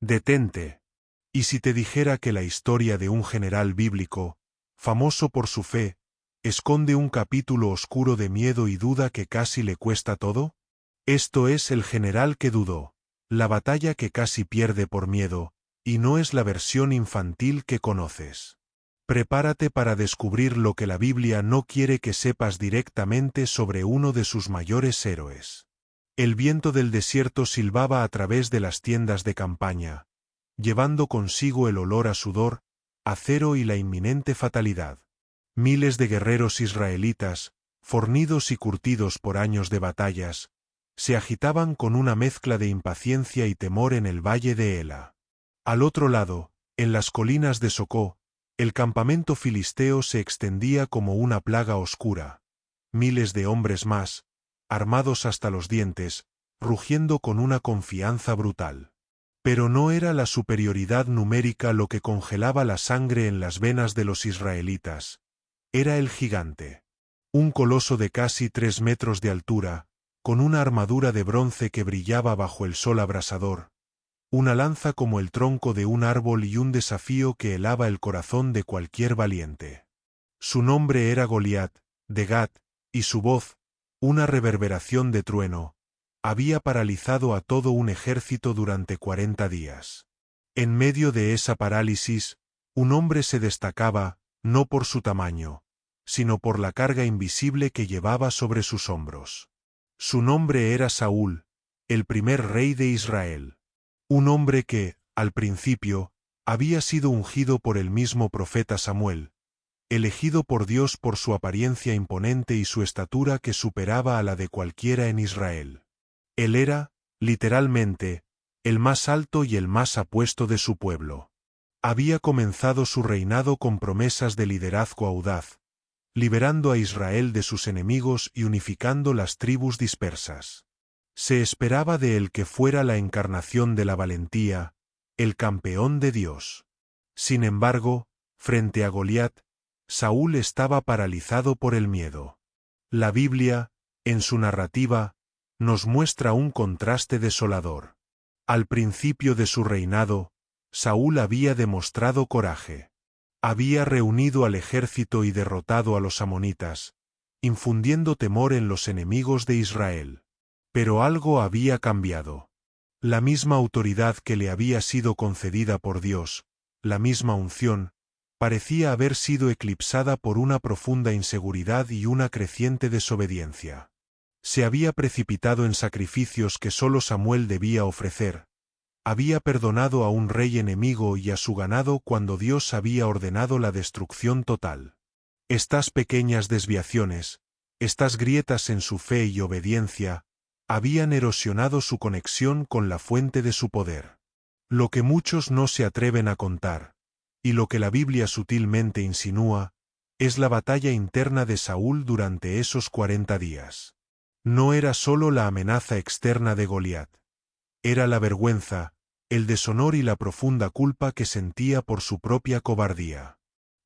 Detente. ¿Y si te dijera que la historia de un general bíblico, famoso por su fe, esconde un capítulo oscuro de miedo y duda que casi le cuesta todo? Esto es el general que dudó, la batalla que casi pierde por miedo, y no es la versión infantil que conoces. Prepárate para descubrir lo que la Biblia no quiere que sepas directamente sobre uno de sus mayores héroes. El viento del desierto silbaba a través de las tiendas de campaña, llevando consigo el olor a sudor, acero y la inminente fatalidad. Miles de guerreros israelitas, fornidos y curtidos por años de batallas, se agitaban con una mezcla de impaciencia y temor en el valle de Ela. Al otro lado, en las colinas de Socó, el campamento filisteo se extendía como una plaga oscura. Miles de hombres más, armados hasta los dientes, rugiendo con una confianza brutal. Pero no era la superioridad numérica lo que congelaba la sangre en las venas de los israelitas. Era el gigante. Un coloso de casi 3 metros de altura, con una armadura de bronce que brillaba bajo el sol abrasador, una lanza como el tronco de un árbol y un desafío que helaba el corazón de cualquier valiente. Su nombre era Goliat, de Gat, y su voz, una reverberación de trueno, había paralizado a todo un ejército durante 40 días. En medio de esa parálisis, un hombre se destacaba, no por su tamaño, sino por la carga invisible que llevaba sobre sus hombros. Su nombre era Saúl, el primer rey de Israel. Un hombre que, al principio, había sido ungido por el mismo profeta Samuel, elegido por Dios por su apariencia imponente y su estatura que superaba a la de cualquiera en Israel. Él era, literalmente, el más alto y el más apuesto de su pueblo. Había comenzado su reinado con promesas de liderazgo audaz, liberando a Israel de sus enemigos y unificando las tribus dispersas. Se esperaba de él que fuera la encarnación de la valentía, el campeón de Dios. Sin embargo, frente a Goliat, Saúl estaba paralizado por el miedo. La Biblia, en su narrativa, nos muestra un contraste desolador. Al principio de su reinado, Saúl había demostrado coraje. Había reunido al ejército y derrotado a los amonitas, infundiendo temor en los enemigos de Israel. Pero algo había cambiado. La misma autoridad que le había sido concedida por Dios, la misma unción, parecía haber sido eclipsada por una profunda inseguridad y una creciente desobediencia. Se había precipitado en sacrificios que sólo Samuel debía ofrecer. Había perdonado a un rey enemigo y a su ganado cuando Dios había ordenado la destrucción total. Estas pequeñas desviaciones, estas grietas en su fe y obediencia, habían erosionado su conexión con la fuente de su poder. Lo que muchos no se atreven a contar, y lo que la Biblia sutilmente insinúa, es la batalla interna de Saúl durante esos 40 días. No era sólo la amenaza externa de Goliat. Era la vergüenza, el deshonor y la profunda culpa que sentía por su propia cobardía.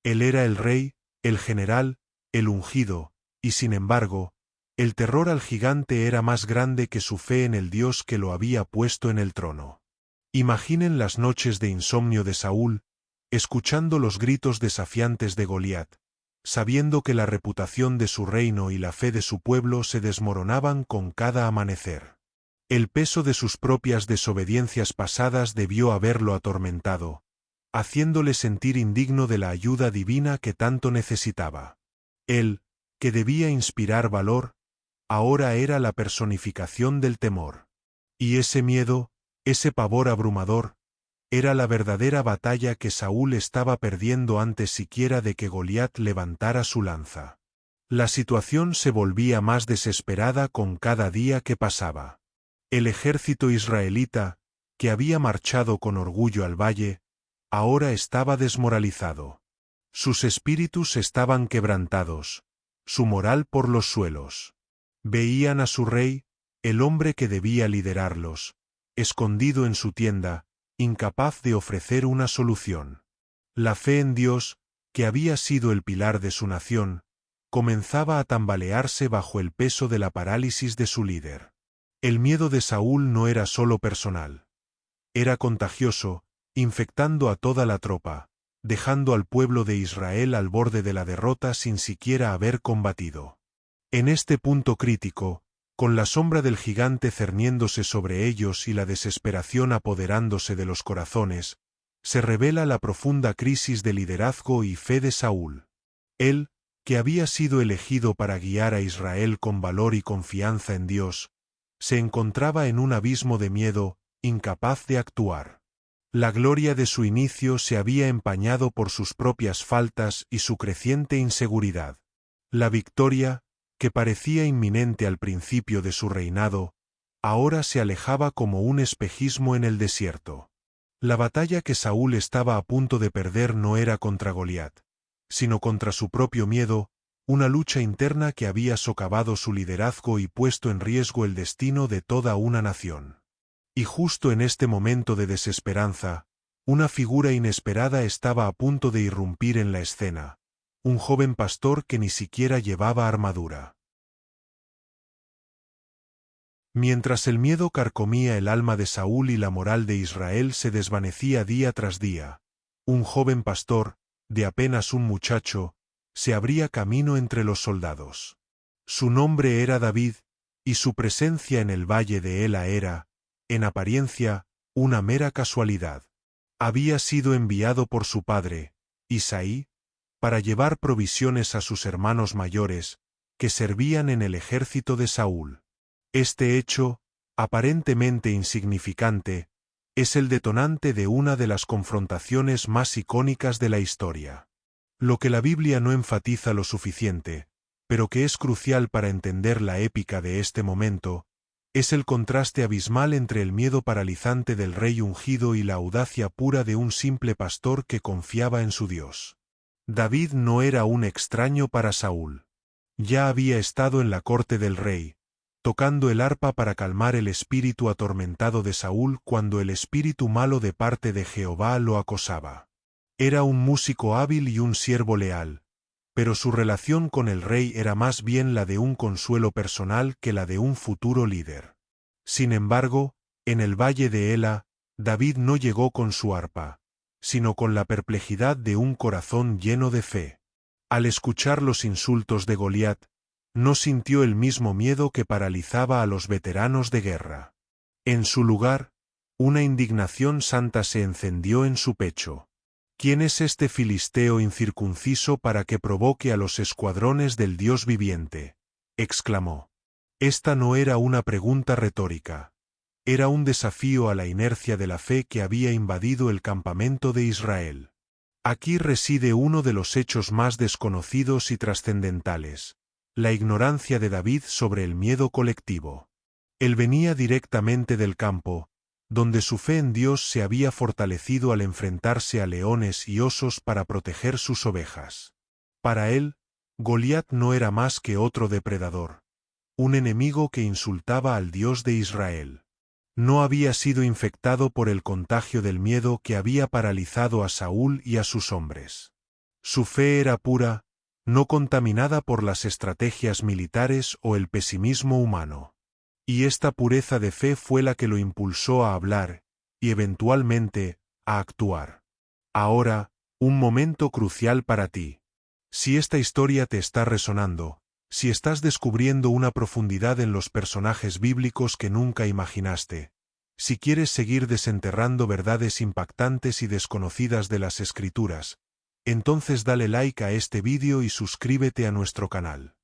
Él era el rey, el general, el ungido, y sin embargo, el terror al gigante era más grande que su fe en el Dios que lo había puesto en el trono. Imaginen las noches de insomnio de Saúl, escuchando los gritos desafiantes de Goliat, sabiendo que la reputación de su reino y la fe de su pueblo se desmoronaban con cada amanecer. El peso de sus propias desobediencias pasadas debió haberlo atormentado, haciéndole sentir indigno de la ayuda divina que tanto necesitaba. Él, que debía inspirar valor, ahora era la personificación del temor. Y ese miedo, ese pavor abrumador, era la verdadera batalla que Saúl estaba perdiendo antes siquiera de que Goliat levantara su lanza. La situación se volvía más desesperada con cada día que pasaba. El ejército israelita, que había marchado con orgullo al valle, ahora estaba desmoralizado. Sus espíritus estaban quebrantados, su moral por los suelos. Veían a su rey, el hombre que debía liderarlos, escondido en su tienda, incapaz de ofrecer una solución. La fe en Dios, que había sido el pilar de su nación, comenzaba a tambalearse bajo el peso de la parálisis de su líder. El miedo de Saúl no era solo personal. Era contagioso, infectando a toda la tropa, dejando al pueblo de Israel al borde de la derrota sin siquiera haber combatido. En este punto crítico, con la sombra del gigante cerniéndose sobre ellos y la desesperación apoderándose de los corazones, se revela la profunda crisis de liderazgo y fe de Saúl. Él, que había sido elegido para guiar a Israel con valor y confianza en Dios, se encontraba en un abismo de miedo, incapaz de actuar. La gloria de su inicio se había empañado por sus propias faltas y su creciente inseguridad. La victoria, que parecía inminente al principio de su reinado, ahora se alejaba como un espejismo en el desierto. La batalla que Saúl estaba a punto de perder no era contra Goliat, sino contra su propio miedo, una lucha interna que había socavado su liderazgo y puesto en riesgo el destino de toda una nación. Y justo en este momento de desesperanza, una figura inesperada estaba a punto de irrumpir en la escena, un joven pastor que ni siquiera llevaba armadura. Mientras el miedo carcomía el alma de Saúl y la moral de Israel se desvanecía día tras día, un joven pastor, de apenas un muchacho, se abría camino entre los soldados. Su nombre era David, y su presencia en el valle de Ela era, en apariencia, una mera casualidad. Había sido enviado por su padre, Isaí, para llevar provisiones a sus hermanos mayores, que servían en el ejército de Saúl. Este hecho, aparentemente insignificante, es el detonante de una de las confrontaciones más icónicas de la historia. Lo que la Biblia no enfatiza lo suficiente, pero que es crucial para entender la épica de este momento, es el contraste abismal entre el miedo paralizante del rey ungido y la audacia pura de un simple pastor que confiaba en su Dios. David no era un extraño para Saúl. Ya había estado en la corte del rey, tocando el arpa para calmar el espíritu atormentado de Saúl cuando el espíritu malo de parte de Jehová lo acosaba. Era un músico hábil y un siervo leal, pero su relación con el rey era más bien la de un consuelo personal que la de un futuro líder. Sin embargo, en el valle de Ela, David no llegó con su arpa, sino con la perplejidad de un corazón lleno de fe. Al escuchar los insultos de Goliat, no sintió el mismo miedo que paralizaba a los veteranos de guerra. En su lugar, una indignación santa se encendió en su pecho. ¿Quién es este filisteo incircunciso para que provoque a los escuadrones del Dios viviente?, exclamó. Esta no era una pregunta retórica. Era un desafío a la inercia de la fe que había invadido el campamento de Israel. Aquí reside uno de los hechos más desconocidos y trascendentales: la ignorancia de David sobre el miedo colectivo. Él venía directamente del campo, donde su fe en Dios se había fortalecido al enfrentarse a leones y osos para proteger sus ovejas. Para él, Goliat no era más que otro depredador, un enemigo que insultaba al Dios de Israel. No había sido infectado por el contagio del miedo que había paralizado a Saúl y a sus hombres. Su fe era pura, no contaminada por las estrategias militares o el pesimismo humano. Y esta pureza de fe fue la que lo impulsó a hablar, y eventualmente, a actuar. Ahora, un momento crucial para ti. Si esta historia te está resonando, si estás descubriendo una profundidad en los personajes bíblicos que nunca imaginaste, si quieres seguir desenterrando verdades impactantes y desconocidas de las Escrituras, entonces dale like a este vídeo y suscríbete a nuestro canal.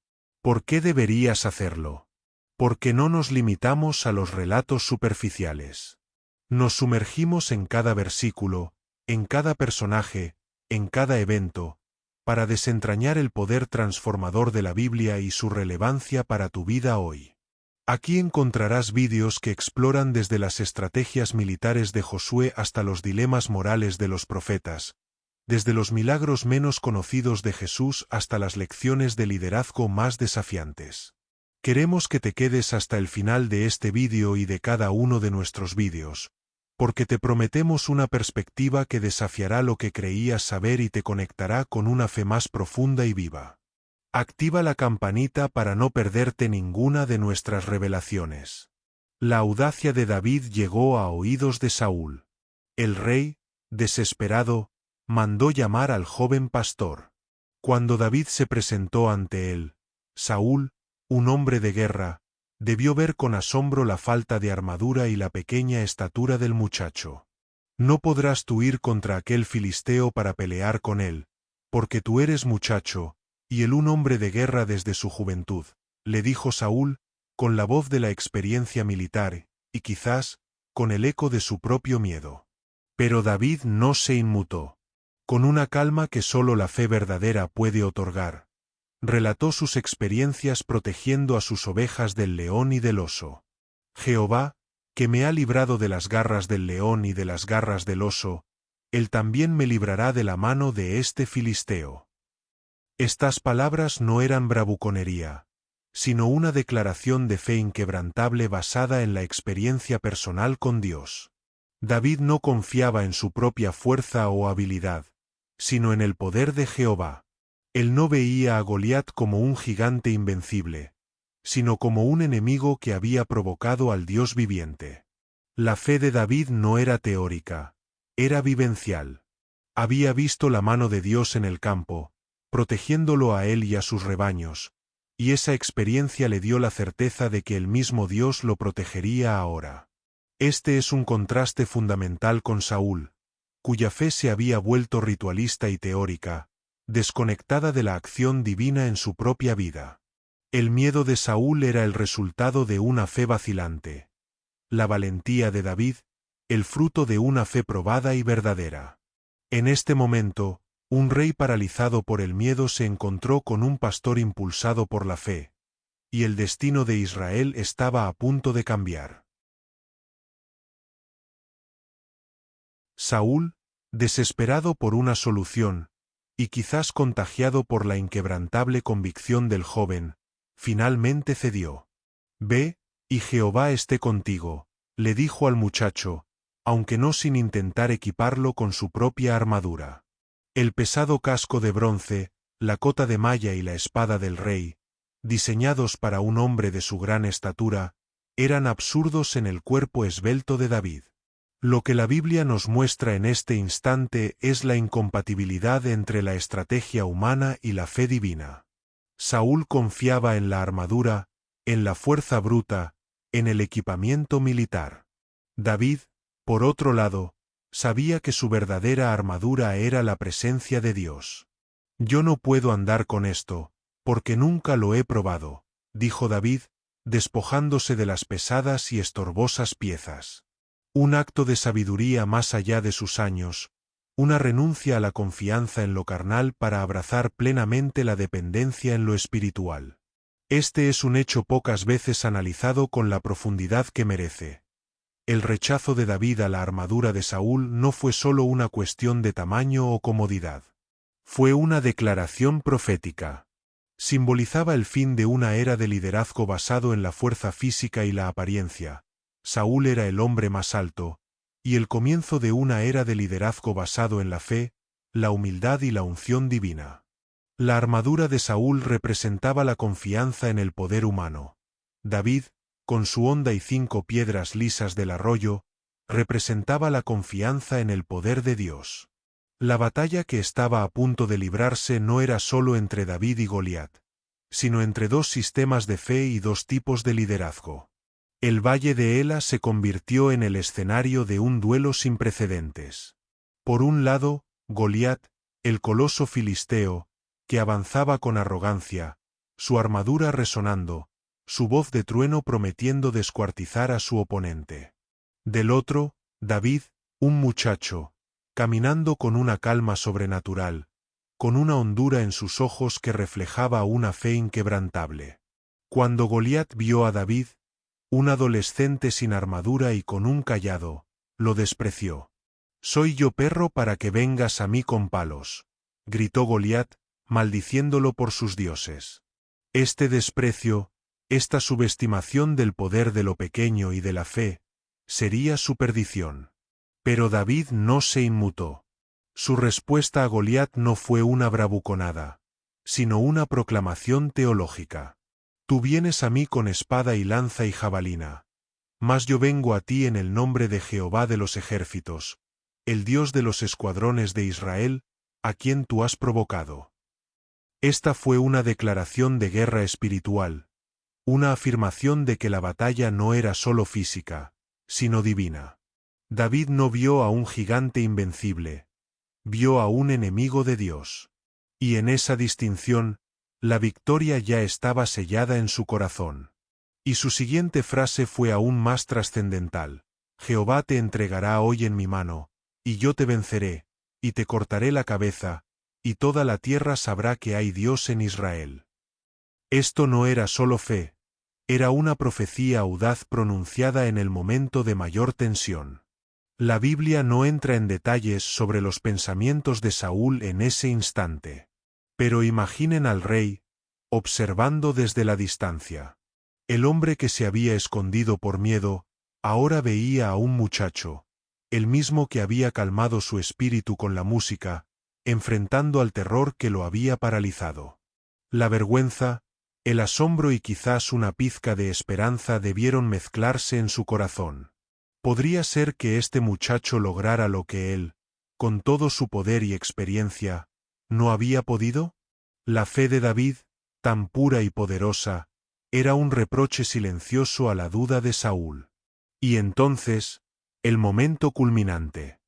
¿Por qué deberías hacerlo? Porque no nos limitamos a los relatos superficiales. Nos sumergimos en cada versículo, en cada personaje, en cada evento, para desentrañar el poder transformador de la Biblia y su relevancia para tu vida hoy. Aquí encontrarás vídeos que exploran desde las estrategias militares de Josué hasta los dilemas morales de los profetas, desde los milagros menos conocidos de Jesús hasta las lecciones de liderazgo más desafiantes. Queremos que te quedes hasta el final de este vídeo y de cada uno de nuestros vídeos, porque te prometemos una perspectiva que desafiará lo que creías saber y te conectará con una fe más profunda y viva. Activa la campanita para no perderte ninguna de nuestras revelaciones. La audacia de David llegó a oídos de Saúl. El rey, desesperado, mandó llamar al joven pastor. Cuando David se presentó ante él, Saúl, un hombre de guerra, debió ver con asombro la falta de armadura y la pequeña estatura del muchacho. No podrás tú ir contra aquel filisteo para pelear con él, porque tú eres muchacho, y él un hombre de guerra desde su juventud, le dijo Saúl, con la voz de la experiencia militar, y quizás, con el eco de su propio miedo. Pero David no se inmutó. Con una calma que sólo la fe verdadera puede otorgar, relató sus experiencias protegiendo a sus ovejas del león y del oso. Jehová, que me ha librado de las garras del león y de las garras del oso, él también me librará de la mano de este filisteo. Estas palabras no eran bravuconería, sino una declaración de fe inquebrantable basada en la experiencia personal con Dios. David no confiaba en su propia fuerza o habilidad, sino en el poder de Jehová. Él no veía a Goliat como un gigante invencible, sino como un enemigo que había provocado al Dios viviente. La fe de David no era teórica, era vivencial. Había visto la mano de Dios en el campo, protegiéndolo a él y a sus rebaños, y esa experiencia le dio la certeza de que el mismo Dios lo protegería ahora. Este es un contraste fundamental con Saúl, cuya fe se había vuelto ritualista y teórica, desconectada de la acción divina en su propia vida. El miedo de Saúl era el resultado de una fe vacilante. La valentía de David, el fruto de una fe probada y verdadera. En este momento, un rey paralizado por el miedo se encontró con un pastor impulsado por la fe, y el destino de Israel estaba a punto de cambiar. Saúl, desesperado por una solución, y quizás contagiado por la inquebrantable convicción del joven, finalmente cedió. Ve, y Jehová esté contigo, le dijo al muchacho, aunque no sin intentar equiparlo con su propia armadura. El pesado casco de bronce, la cota de malla y la espada del rey, diseñados para un hombre de su gran estatura, eran absurdos en el cuerpo esbelto de David. Lo que la Biblia nos muestra en este instante es la incompatibilidad entre la estrategia humana y la fe divina. Saúl confiaba en la armadura, en la fuerza bruta, en el equipamiento militar. David, por otro lado, sabía que su verdadera armadura era la presencia de Dios. Yo no puedo andar con esto, porque nunca lo he probado, dijo David, despojándose de las pesadas y estorbosas piezas. Un acto de sabiduría más allá de sus años, una renuncia a la confianza en lo carnal para abrazar plenamente la dependencia en lo espiritual. Este es un hecho pocas veces analizado con la profundidad que merece. El rechazo de David a la armadura de Saúl no fue solo una cuestión de tamaño o comodidad. Fue una declaración profética. Simbolizaba el fin de una era de liderazgo basado en la fuerza física y la apariencia. Saúl era el hombre más alto, y el comienzo de una era de liderazgo basado en la fe, la humildad y la unción divina. La armadura de Saúl representaba la confianza en el poder humano. David, con su honda y 5 piedras lisas del arroyo, representaba la confianza en el poder de Dios. La batalla que estaba a punto de librarse no era solo entre David y Goliat, sino entre dos sistemas de fe y dos tipos de liderazgo. El valle de Ela se convirtió en el escenario de un duelo sin precedentes. Por un lado, Goliat, el coloso filisteo, que avanzaba con arrogancia, su armadura resonando, su voz de trueno prometiendo descuartizar a su oponente. Del otro, David, un muchacho, caminando con una calma sobrenatural, con una hondura en sus ojos que reflejaba una fe inquebrantable. Cuando Goliat vio a David, un adolescente sin armadura y con un cayado, lo despreció. «Soy yo perro para que vengas a mí con palos», gritó Goliat, maldiciéndolo por sus dioses. Este desprecio, esta subestimación del poder de lo pequeño y de la fe, sería su perdición. Pero David no se inmutó. Su respuesta a Goliat no fue una bravuconada, sino una proclamación teológica. Tú vienes a mí con espada y lanza y jabalina, mas yo vengo a ti en el nombre de Jehová de los ejércitos, el Dios de los escuadrones de Israel, a quien tú has provocado. Esta fue una declaración de guerra espiritual, una afirmación de que la batalla no era solo física, sino divina. David no vio a un gigante invencible, vio a un enemigo de Dios. Y en esa distinción, la victoria ya estaba sellada en su corazón. Y su siguiente frase fue aún más trascendental: Jehová te entregará hoy en mi mano, y yo te venceré, y te cortaré la cabeza, y toda la tierra sabrá que hay Dios en Israel. Esto no era solo fe, era una profecía audaz pronunciada en el momento de mayor tensión. La Biblia no entra en detalles sobre los pensamientos de Saúl en ese instante. Pero imaginen al rey, observando desde la distancia. El hombre que se había escondido por miedo, ahora veía a un muchacho, el mismo que había calmado su espíritu con la música, enfrentando al terror que lo había paralizado. La vergüenza, el asombro y quizás una pizca de esperanza debieron mezclarse en su corazón. ¿Podría ser que este muchacho lograra lo que él, con todo su poder y experiencia, no había podido? La fe de David, tan pura y poderosa, era un reproche silencioso a la duda de Saúl. Y entonces, el momento culminante.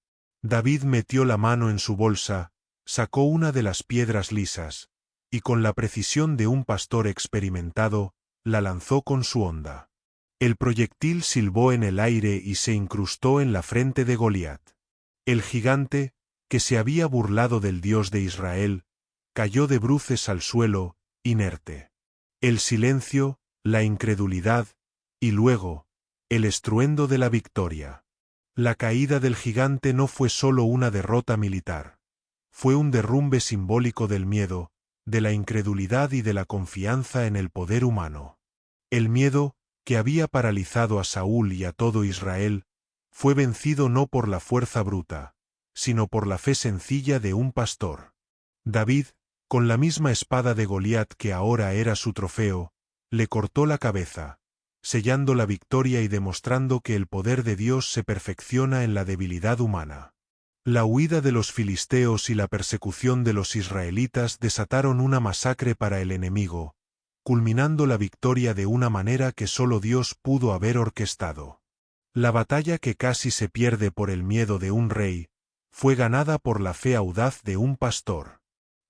David metió la mano en su bolsa, sacó una de las piedras lisas, y con la precisión de un pastor experimentado, la lanzó con su honda. El proyectil silbó en el aire y se incrustó en la frente de Goliat. El gigante, que se había burlado del Dios de Israel, cayó de bruces al suelo, inerte. El silencio, la incredulidad, y luego, el estruendo de la victoria. La caída del gigante no fue solo una derrota militar. Fue un derrumbe simbólico del miedo, de la incredulidad y de la confianza en el poder humano. El miedo, que había paralizado a Saúl y a todo Israel, fue vencido no por la fuerza bruta, sino por la fe sencilla de un pastor. David, con la misma espada de Goliat que ahora era su trofeo, le cortó la cabeza, sellando la victoria y demostrando que el poder de Dios se perfecciona en la debilidad humana. La huida de los filisteos y la persecución de los israelitas desataron una masacre para el enemigo, culminando la victoria de una manera que solo Dios pudo haber orquestado. La batalla que casi se pierde por el miedo de un rey, fue ganada por la fe audaz de un pastor.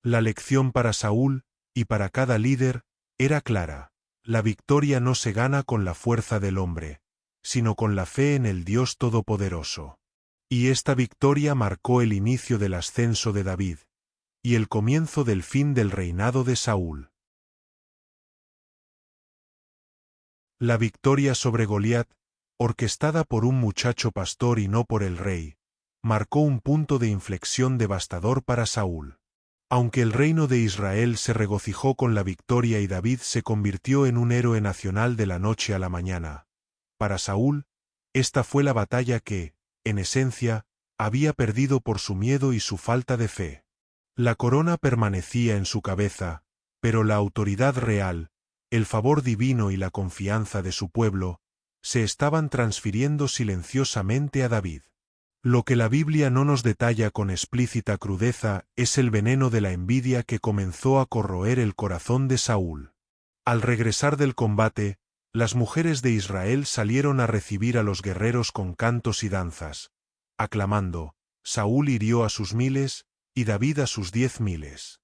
La lección para Saúl, y para cada líder, era clara: la victoria no se gana con la fuerza del hombre, sino con la fe en el Dios Todopoderoso. Y esta victoria marcó el inicio del ascenso de David, y el comienzo del fin del reinado de Saúl. La victoria sobre Goliat, orquestada por un muchacho pastor y no por el rey, marcó un punto de inflexión devastador para Saúl. Aunque el reino de Israel se regocijó con la victoria y David se convirtió en un héroe nacional de la noche a la mañana, para Saúl, esta fue la batalla que, en esencia, había perdido por su miedo y su falta de fe. La corona permanecía en su cabeza, pero la autoridad real, el favor divino y la confianza de su pueblo, se estaban transfiriendo silenciosamente a David. Lo que la Biblia no nos detalla con explícita crudeza es el veneno de la envidia que comenzó a corroer el corazón de Saúl. Al regresar del combate, las mujeres de Israel salieron a recibir a los guerreros con cantos y danzas, aclamando: Saúl hirió a sus 1000 y David a sus 10.000.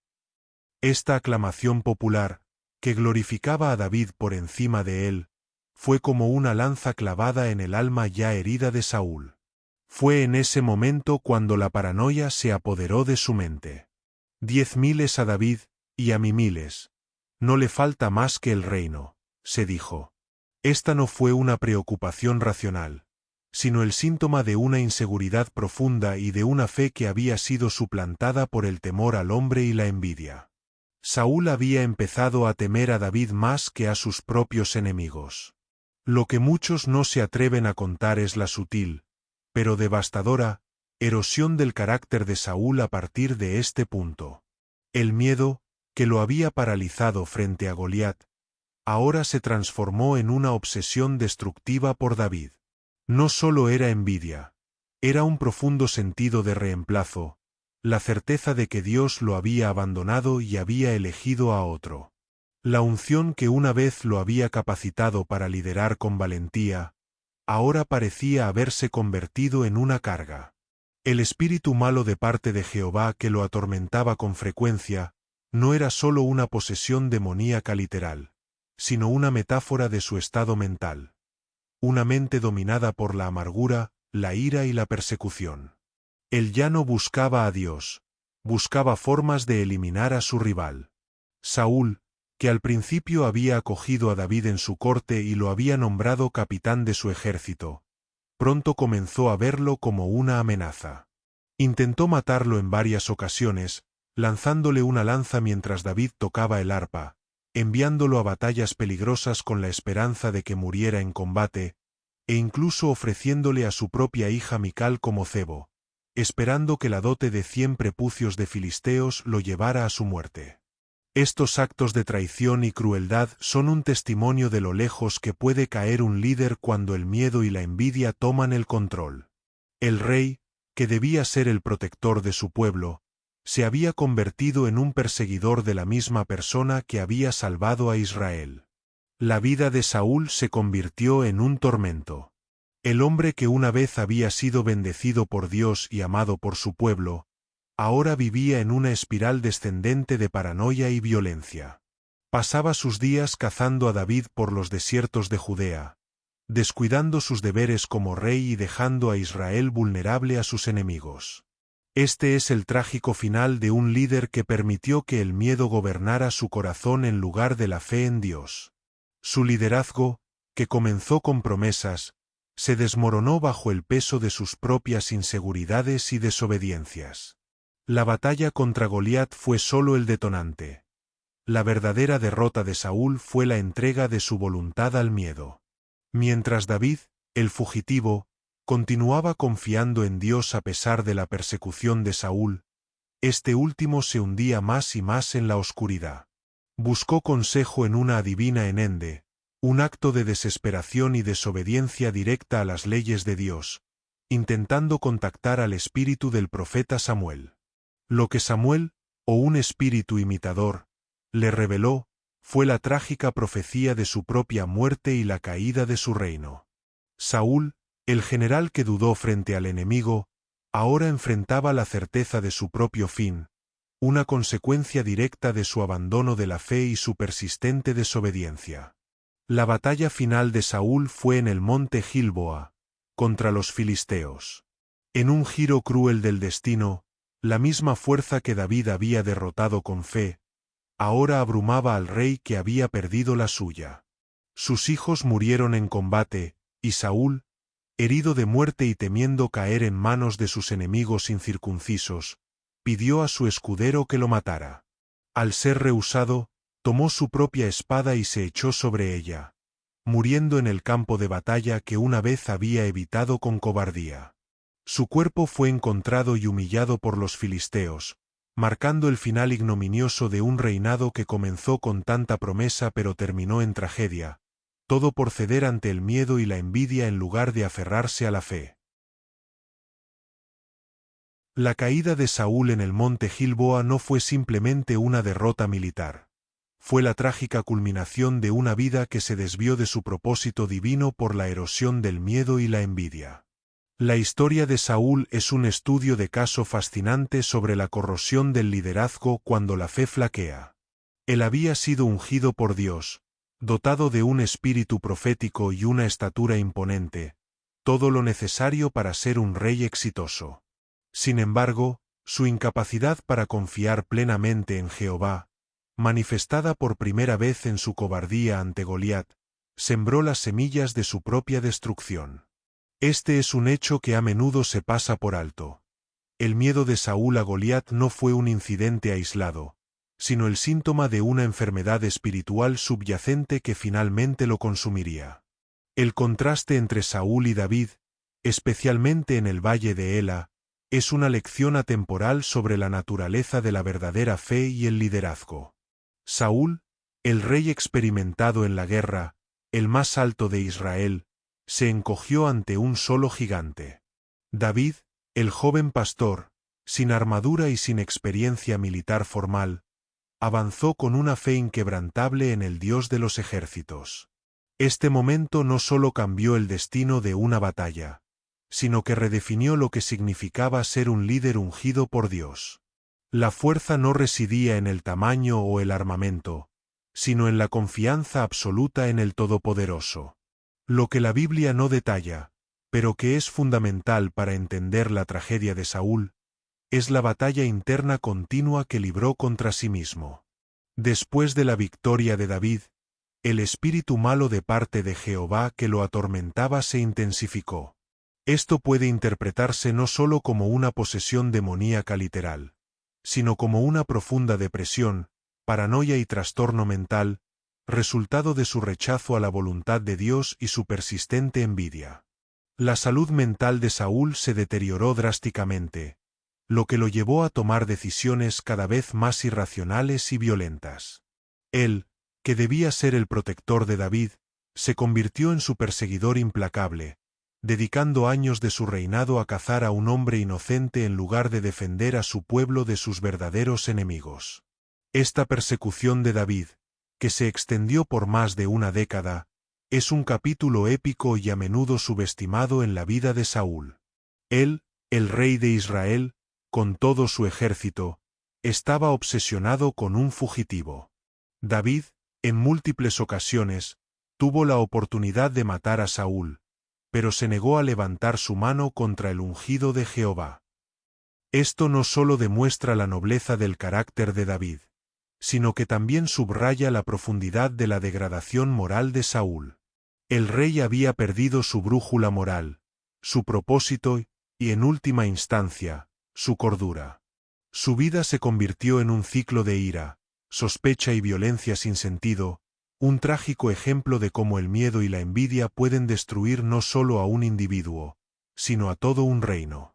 Esta aclamación popular, que glorificaba a David por encima de él, fue como una lanza clavada en el alma ya herida de Saúl. Fue en ese momento cuando la paranoia se apoderó de su mente. 10.000 a David, y a mí 1000. No le falta más que el reino, se dijo. Esta no fue una preocupación racional, sino el síntoma de una inseguridad profunda y de una fe que había sido suplantada por el temor al hombre y la envidia. Saúl había empezado a temer a David más que a sus propios enemigos. Lo que muchos no se atreven a contar es la sutil, pero devastadora, erosión del carácter de Saúl a partir de este punto. El miedo, que lo había paralizado frente a Goliat, ahora se transformó en una obsesión destructiva por David. No solo era envidia, Era un profundo sentido de reemplazo, la certeza de que Dios lo había abandonado y había elegido a otro. La unción que una vez lo había capacitado para liderar con valentía, ahora parecía haberse convertido en una carga. El espíritu malo de parte de Jehová que lo atormentaba con frecuencia, no era sólo una posesión demoníaca literal, sino una metáfora de su estado mental. Una mente dominada por la amargura, la ira y la persecución. Él ya no buscaba a Dios, buscaba formas de eliminar a su rival. Saúl, que al principio había acogido a David en su corte y lo había nombrado capitán de su ejército, pronto comenzó a verlo como una amenaza. Intentó matarlo en varias ocasiones, lanzándole una lanza mientras David tocaba el arpa, enviándolo a batallas peligrosas con la esperanza de que muriera en combate, e incluso ofreciéndole a su propia hija Mical como cebo, esperando que la dote de 100 prepucios de filisteos lo llevara a su muerte. Estos actos de traición y crueldad son un testimonio de lo lejos que puede caer un líder cuando el miedo y la envidia toman el control. El rey, que debía ser el protector de su pueblo, se había convertido en un perseguidor de la misma persona que había salvado a Israel. La vida de Saúl se convirtió en un tormento. El hombre que una vez había sido bendecido por Dios y amado por su pueblo, ahora vivía en una espiral descendente de paranoia y violencia. Pasaba sus días cazando a David por los desiertos de Judea, descuidando sus deberes como rey y dejando a Israel vulnerable a sus enemigos. Este es el trágico final de un líder que permitió que el miedo gobernara su corazón en lugar de la fe en Dios. Su liderazgo, que comenzó con promesas, se desmoronó bajo el peso de sus propias inseguridades y desobediencias. La batalla contra Goliat fue solo el detonante. La verdadera derrota de Saúl fue la entrega de su voluntad al miedo. Mientras David, el fugitivo, continuaba confiando en Dios a pesar de la persecución de Saúl, este último se hundía más y más en la oscuridad. Buscó consejo en una adivina en Ende, un acto de desesperación y desobediencia directa a las leyes de Dios, intentando contactar al espíritu del profeta Samuel. Lo que Samuel, o un espíritu imitador, le reveló, fue la trágica profecía de su propia muerte y la caída de su reino. Saúl, el general que dudó frente al enemigo, ahora enfrentaba la certeza de su propio fin, una consecuencia directa de su abandono de la fe y su persistente desobediencia. La batalla final de Saúl fue en el monte Gilboa, contra los filisteos. En un giro cruel del destino, la misma fuerza que David había derrotado con fe, ahora abrumaba al rey que había perdido la suya. Sus hijos murieron en combate, y Saúl, herido de muerte y temiendo caer en manos de sus enemigos incircuncisos, pidió a su escudero que lo matara. Al ser rehusado, tomó su propia espada y se echó sobre ella, muriendo en el campo de batalla que una vez había evitado con cobardía. Su cuerpo fue encontrado y humillado por los filisteos, marcando el final ignominioso de un reinado que comenzó con tanta promesa pero terminó en tragedia, todo por ceder ante el miedo y la envidia en lugar de aferrarse a la fe. La caída de Saúl en el monte Gilboa no fue simplemente una derrota militar. Fue la trágica culminación de una vida que se desvió de su propósito divino por la erosión del miedo y la envidia. La historia de Saúl es un estudio de caso fascinante sobre la corrosión del liderazgo cuando la fe flaquea. Él había sido ungido por Dios, dotado de un espíritu profético y una estatura imponente, todo lo necesario para ser un rey exitoso. Sin embargo, su incapacidad para confiar plenamente en Jehová, manifestada por primera vez en su cobardía ante Goliat, sembró las semillas de su propia destrucción. Este es un hecho que a menudo se pasa por alto. El miedo de Saúl a Goliat no fue un incidente aislado, sino el síntoma de una enfermedad espiritual subyacente que finalmente lo consumiría. El contraste entre Saúl y David, especialmente en el valle de Ela, es una lección atemporal sobre la naturaleza de la verdadera fe y el liderazgo. Saúl, el rey experimentado en la guerra, el más alto de Israel, se encogió ante un solo gigante. David, el joven pastor, sin armadura y sin experiencia militar formal, avanzó con una fe inquebrantable en el Dios de los ejércitos. Este momento no solo cambió el destino de una batalla, sino que redefinió lo que significaba ser un líder ungido por Dios. La fuerza no residía en el tamaño o el armamento, sino en la confianza absoluta en el Todopoderoso. Lo que la Biblia no detalla, pero que es fundamental para entender la tragedia de Saúl, es la batalla interna continua que libró contra sí mismo. Después de la victoria de David, el espíritu malo de parte de Jehová que lo atormentaba se intensificó. Esto puede interpretarse no solo como una posesión demoníaca literal, sino como una profunda depresión, paranoia y trastorno mental, resultado de su rechazo a la voluntad de Dios y su persistente envidia. La salud mental de Saúl se deterioró drásticamente, lo que lo llevó a tomar decisiones cada vez más irracionales y violentas. Él, que debía ser el protector de David, se convirtió en su perseguidor implacable, dedicando años de su reinado a cazar a un hombre inocente en lugar de defender a su pueblo de sus verdaderos enemigos. Esta persecución de David, que se extendió por más de una década, es un capítulo épico y a menudo subestimado en la vida de Saúl. Él, el rey de Israel, con todo su ejército, estaba obsesionado con un fugitivo. David, en múltiples ocasiones, tuvo la oportunidad de matar a Saúl, pero se negó a levantar su mano contra el ungido de Jehová. Esto no solo demuestra la nobleza del carácter de David, sino que también subraya la profundidad de la degradación moral de Saúl. El rey había perdido su brújula moral, su propósito y, en última instancia, su cordura. Su vida se convirtió en un ciclo de ira, sospecha y violencia sin sentido, un trágico ejemplo de cómo el miedo y la envidia pueden destruir no solo a un individuo, sino a todo un reino.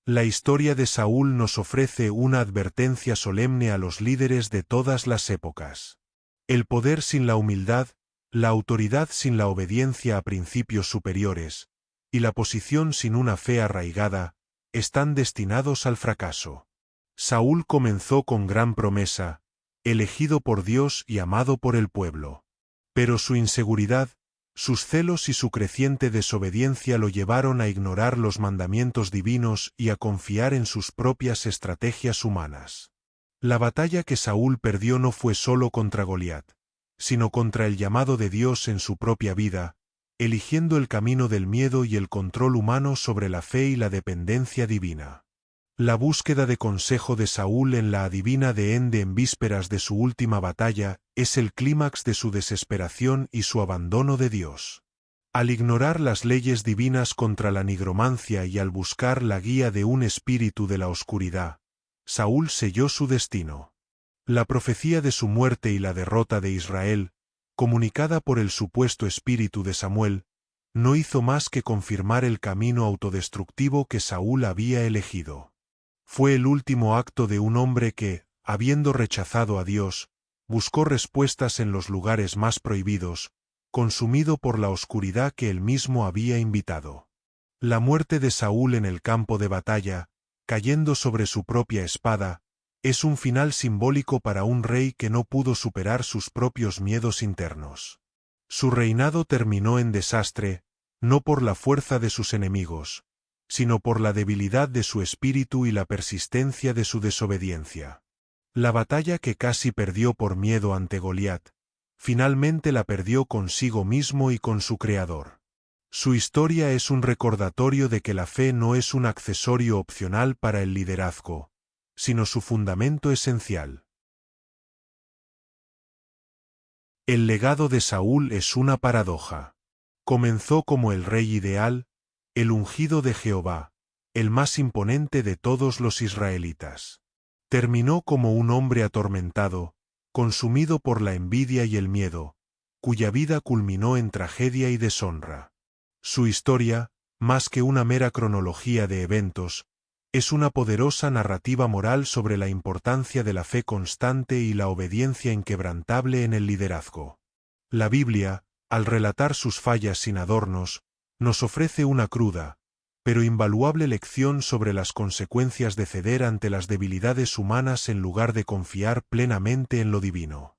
La historia de Saúl nos ofrece una advertencia solemne a los líderes de todas las épocas. El poder sin la humildad, la autoridad sin la obediencia a principios superiores, y la posición sin una fe arraigada, están destinados al fracaso. Saúl comenzó con gran promesa, elegido por Dios y amado por el pueblo. Pero su inseguridad, sus celos y su creciente desobediencia lo llevaron a ignorar los mandamientos divinos y a confiar en sus propias estrategias humanas. La batalla que Saúl perdió no fue solo contra Goliat, sino contra el llamado de Dios en su propia vida, eligiendo el camino del miedo y el control humano sobre la fe y la dependencia divina. La búsqueda de consejo de Saúl en la adivina de Ende en vísperas de su última batalla es el clímax de su desesperación y su abandono de Dios. Al ignorar las leyes divinas contra la nigromancia y al buscar la guía de un espíritu de la oscuridad, Saúl selló su destino. La profecía de su muerte y la derrota de Israel, comunicada por el supuesto espíritu de Samuel, no hizo más que confirmar el camino autodestructivo que Saúl había elegido. Fue el último acto de un hombre que, habiendo rechazado a Dios, buscó respuestas en los lugares más prohibidos, consumido por la oscuridad que él mismo había invitado. La muerte de Saúl en el campo de batalla, cayendo sobre su propia espada, es un final simbólico para un rey que no pudo superar sus propios miedos internos. Su reinado terminó en desastre, no por la fuerza de sus enemigos, sino por la debilidad de su espíritu y la persistencia de su desobediencia. La batalla que casi perdió por miedo ante Goliat, finalmente la perdió consigo mismo y con su Creador. Su historia es un recordatorio de que la fe no es un accesorio opcional para el liderazgo, sino su fundamento esencial. El legado de Saúl es una paradoja. Comenzó como el rey ideal, el ungido de Jehová, el más imponente de todos los israelitas. Terminó como un hombre atormentado, consumido por la envidia y el miedo, cuya vida culminó en tragedia y deshonra. Su historia, más que una mera cronología de eventos, es una poderosa narrativa moral sobre la importancia de la fe constante y la obediencia inquebrantable en el liderazgo. La Biblia, al relatar sus fallas sin adornos, nos ofrece una cruda, pero invaluable lección sobre las consecuencias de ceder ante las debilidades humanas en lugar de confiar plenamente en lo divino.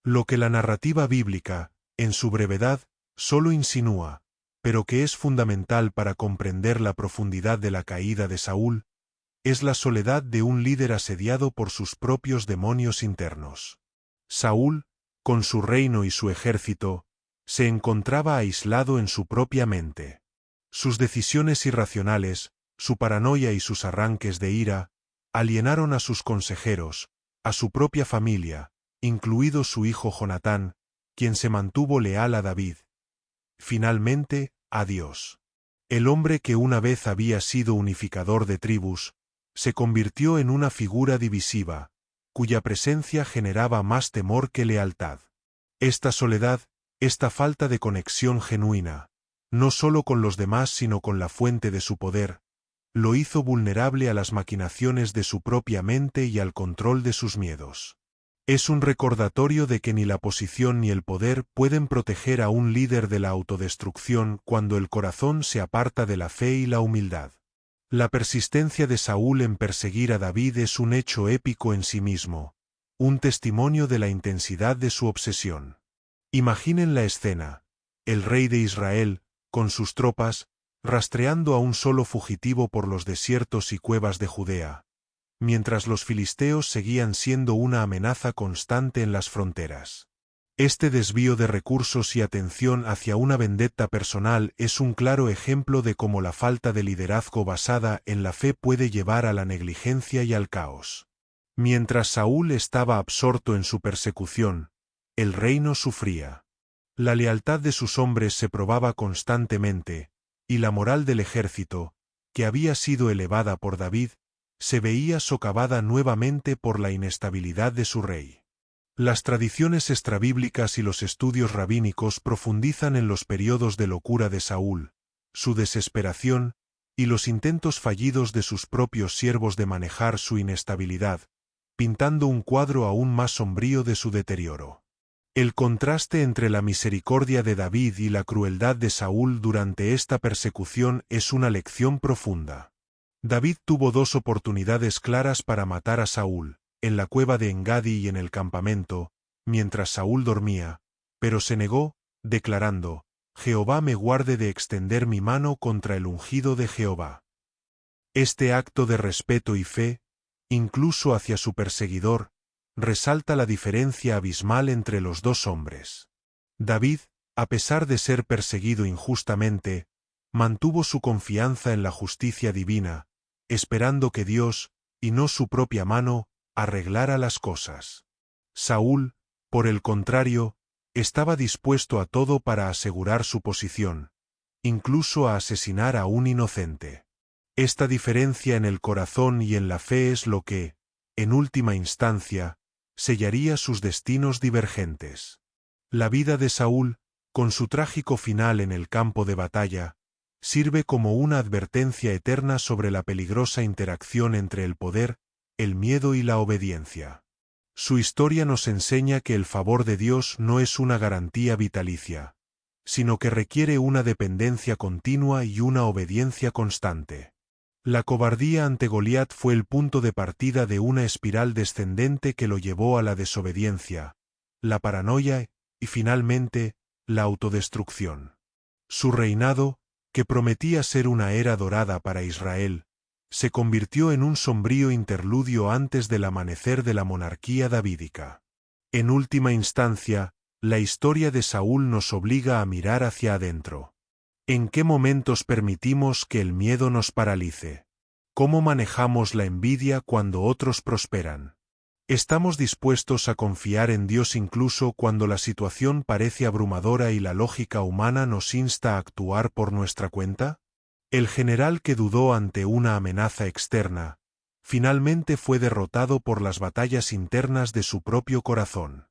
Lo que la narrativa bíblica, en su brevedad, solo insinúa, pero que es fundamental para comprender la profundidad de la caída de Saúl, es la soledad de un líder asediado por sus propios demonios internos. Saúl, con su reino y su ejército, se encontraba aislado en su propia mente. Sus decisiones irracionales, su paranoia y sus arranques de ira, alienaron a sus consejeros, a su propia familia, incluido su hijo Jonatán, quien se mantuvo leal a David. Finalmente, a Dios. El hombre que una vez había sido unificador de tribus, se convirtió en una figura divisiva, cuya presencia generaba más temor que lealtad. Esta soledad, esta falta de conexión genuina, no solo con los demás sino con la fuente de su poder, lo hizo vulnerable a las maquinaciones de su propia mente y al control de sus miedos. Es un recordatorio de que ni la posición ni el poder pueden proteger a un líder de la autodestrucción cuando el corazón se aparta de la fe y la humildad. La persistencia de Saúl en perseguir a David es un hecho épico en sí mismo, un testimonio de la intensidad de su obsesión. Imaginen la escena: el rey de Israel, con sus tropas, rastreando a un solo fugitivo por los desiertos y cuevas de Judea, mientras los filisteos seguían siendo una amenaza constante en las fronteras. Este desvío de recursos y atención hacia una vendetta personal es un claro ejemplo de cómo la falta de liderazgo basada en la fe puede llevar a la negligencia y al caos. Mientras Saúl estaba absorto en su persecución, el reino sufría. La lealtad de sus hombres se probaba constantemente, y la moral del ejército, que había sido elevada por David, se veía socavada nuevamente por la inestabilidad de su rey. Las tradiciones extrabíblicas y los estudios rabínicos profundizan en los periodos de locura de Saúl, su desesperación, y los intentos fallidos de sus propios siervos de manejar su inestabilidad, pintando un cuadro aún más sombrío de su deterioro. El contraste entre la misericordia de David y la crueldad de Saúl durante esta persecución es una lección profunda. David tuvo dos oportunidades claras para matar a Saúl, en la cueva de Engadi y en el campamento, mientras Saúl dormía, pero se negó, declarando: «Jehová me guarde de extender mi mano contra el ungido de Jehová». Este acto de respeto y fe, incluso hacia su perseguidor, resalta la diferencia abismal entre los dos hombres. David, a pesar de ser perseguido injustamente, mantuvo su confianza en la justicia divina, esperando que Dios, y no su propia mano, arreglara las cosas. Saúl, por el contrario, estaba dispuesto a todo para asegurar su posición, incluso a asesinar a un inocente. Esta diferencia en el corazón y en la fe es lo que, en última instancia, sellaría sus destinos divergentes. La vida de Saúl, con su trágico final en el campo de batalla, sirve como una advertencia eterna sobre la peligrosa interacción entre el poder, el miedo y la obediencia. Su historia nos enseña que el favor de Dios no es una garantía vitalicia, sino que requiere una dependencia continua y una obediencia constante. La cobardía ante Goliat fue el punto de partida de una espiral descendente que lo llevó a la desobediencia, la paranoia y, finalmente, la autodestrucción. Su reinado, que prometía ser una era dorada para Israel, se convirtió en un sombrío interludio antes del amanecer de la monarquía davídica. En última instancia, la historia de Saúl nos obliga a mirar hacia adentro. ¿En qué momentos permitimos que el miedo nos paralice? ¿Cómo manejamos la envidia cuando otros prosperan? ¿Estamos dispuestos a confiar en Dios incluso cuando la situación parece abrumadora y la lógica humana nos insta a actuar por nuestra cuenta? El general que dudó ante una amenaza externa, finalmente fue derrotado por las batallas internas de su propio corazón.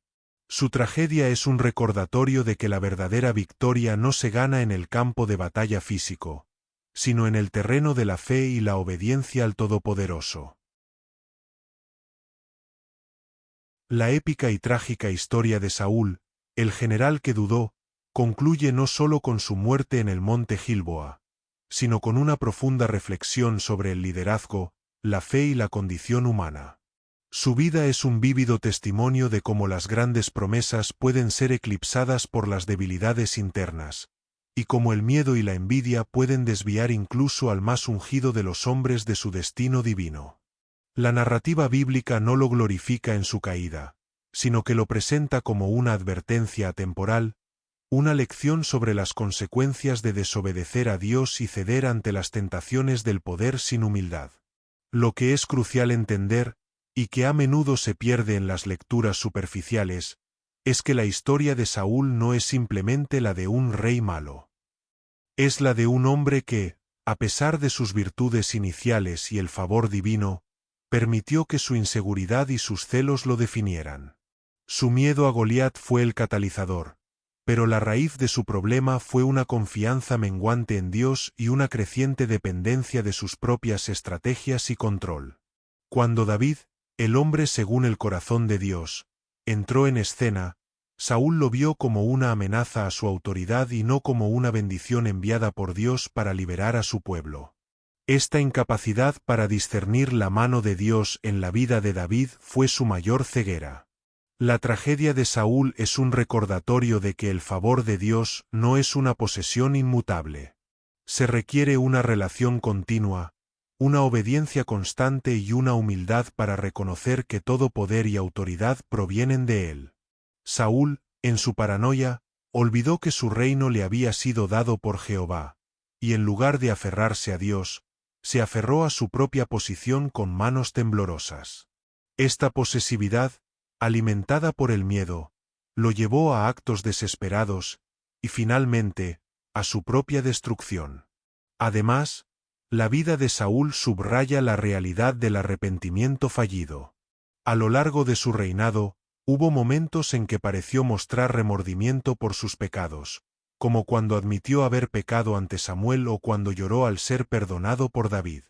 Su tragedia es un recordatorio de que la verdadera victoria no se gana en el campo de batalla físico, sino en el terreno de la fe y la obediencia al Todopoderoso. La épica y trágica historia de Saúl, el general que dudó, concluye no solo con su muerte en el monte Gilboa, sino con una profunda reflexión sobre el liderazgo, la fe y la condición humana. Su vida es un vívido testimonio de cómo las grandes promesas pueden ser eclipsadas por las debilidades internas, y cómo el miedo y la envidia pueden desviar incluso al más ungido de los hombres de su destino divino. La narrativa bíblica no lo glorifica en su caída, sino que lo presenta como una advertencia atemporal, una lección sobre las consecuencias de desobedecer a Dios y ceder ante las tentaciones del poder sin humildad. Lo que es crucial entender, y que a menudo se pierde en las lecturas superficiales, es que la historia de Saúl no es simplemente la de un rey malo. Es la de un hombre que, a pesar de sus virtudes iniciales y el favor divino, permitió que su inseguridad y sus celos lo definieran. Su miedo a Goliat fue el catalizador, pero la raíz de su problema fue una confianza menguante en Dios y una creciente dependencia de sus propias estrategias y control. Cuando David, el hombre según el corazón de Dios, entró en escena, Saúl lo vio como una amenaza a su autoridad y no como una bendición enviada por Dios para liberar a su pueblo. Esta incapacidad para discernir la mano de Dios en la vida de David fue su mayor ceguera. La tragedia de Saúl es un recordatorio de que el favor de Dios no es una posesión inmutable. Se requiere una relación continua, una obediencia constante y una humildad para reconocer que todo poder y autoridad provienen de Él. Saúl, en su paranoia, olvidó que su reino le había sido dado por Jehová, y en lugar de aferrarse a Dios, se aferró a su propia posición con manos temblorosas. Esta posesividad, alimentada por el miedo, lo llevó a actos desesperados, y finalmente, a su propia destrucción. Además, la vida de Saúl subraya la realidad del arrepentimiento fallido. A lo largo de su reinado, hubo momentos en que pareció mostrar remordimiento por sus pecados, como cuando admitió haber pecado ante Samuel o cuando lloró al ser perdonado por David.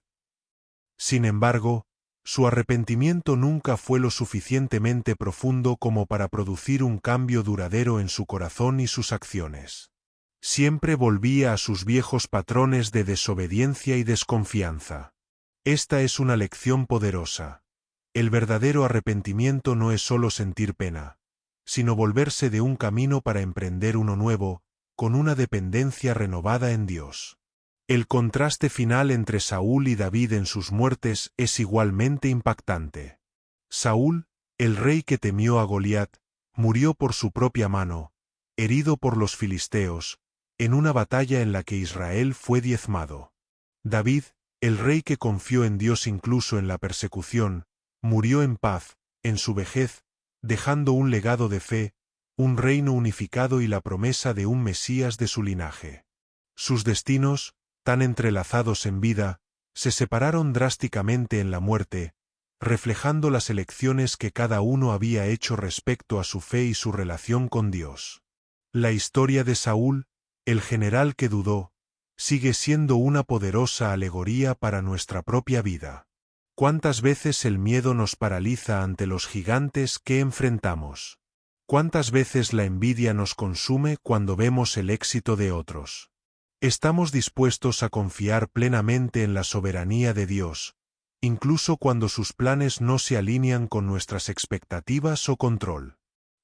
Sin embargo, su arrepentimiento nunca fue lo suficientemente profundo como para producir un cambio duradero en su corazón y sus acciones. Siempre volvía a sus viejos patrones de desobediencia y desconfianza. Esta es una lección poderosa. El verdadero arrepentimiento no es solo sentir pena, sino volverse de un camino para emprender uno nuevo, con una dependencia renovada en Dios. El contraste final entre Saúl y David en sus muertes es igualmente impactante. Saúl, el rey que temió a Goliat, murió por su propia mano, herido por los filisteos, en una batalla en la que Israel fue diezmado. David, el rey que confió en Dios incluso en la persecución, murió en paz, en su vejez, dejando un legado de fe, un reino unificado y la promesa de un Mesías de su linaje. Sus destinos, tan entrelazados en vida, se separaron drásticamente en la muerte, reflejando las elecciones que cada uno había hecho respecto a su fe y su relación con Dios. La historia de Saúl, el general que dudó, sigue siendo una poderosa alegoría para nuestra propia vida. ¿Cuántas veces el miedo nos paraliza ante los gigantes que enfrentamos? ¿Cuántas veces la envidia nos consume cuando vemos el éxito de otros? Estamos dispuestos a confiar plenamente en la soberanía de Dios, incluso cuando sus planes no se alinean con nuestras expectativas o control.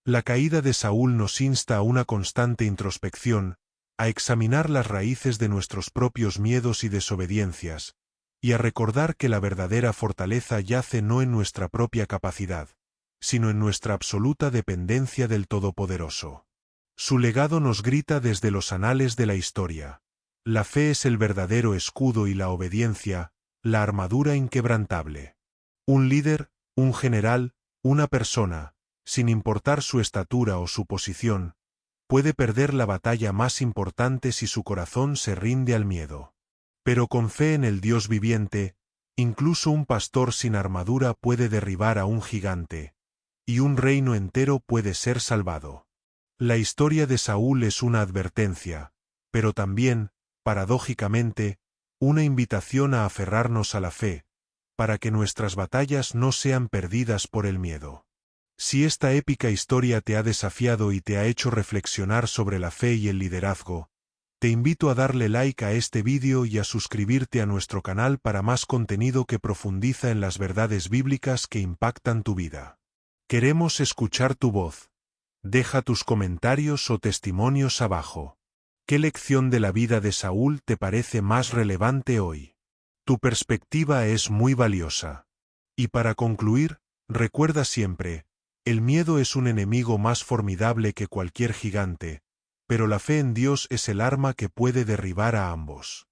La caída de Saúl nos insta a una constante introspección, a examinar las raíces de nuestros propios miedos y desobediencias, y a recordar que la verdadera fortaleza yace no en nuestra propia capacidad, sino en nuestra absoluta dependencia del Todopoderoso. Su legado nos grita desde los anales de la historia. La fe es el verdadero escudo y la obediencia, la armadura inquebrantable. Un líder, un general, una persona, sin importar su estatura o su posición, puede perder la batalla más importante si su corazón se rinde al miedo. Pero con fe en el Dios viviente, incluso un pastor sin armadura puede derribar a un gigante, y un reino entero puede ser salvado. La historia de Saúl es una advertencia, pero también, paradójicamente, una invitación a aferrarnos a la fe, para que nuestras batallas no sean perdidas por el miedo. Si esta épica historia te ha desafiado y te ha hecho reflexionar sobre la fe y el liderazgo, Te invito a darle like a este vídeo y a suscribirte a nuestro canal para más contenido que profundiza en las verdades bíblicas que impactan tu vida. Queremos escuchar tu voz. Deja tus comentarios o testimonios abajo. ¿Qué lección de la vida de Saúl te parece más relevante hoy? Tu perspectiva es muy valiosa. Y para concluir, recuerda siempre, el miedo es un enemigo más formidable que cualquier gigante, pero la fe en Dios es el arma que puede derribar a ambos.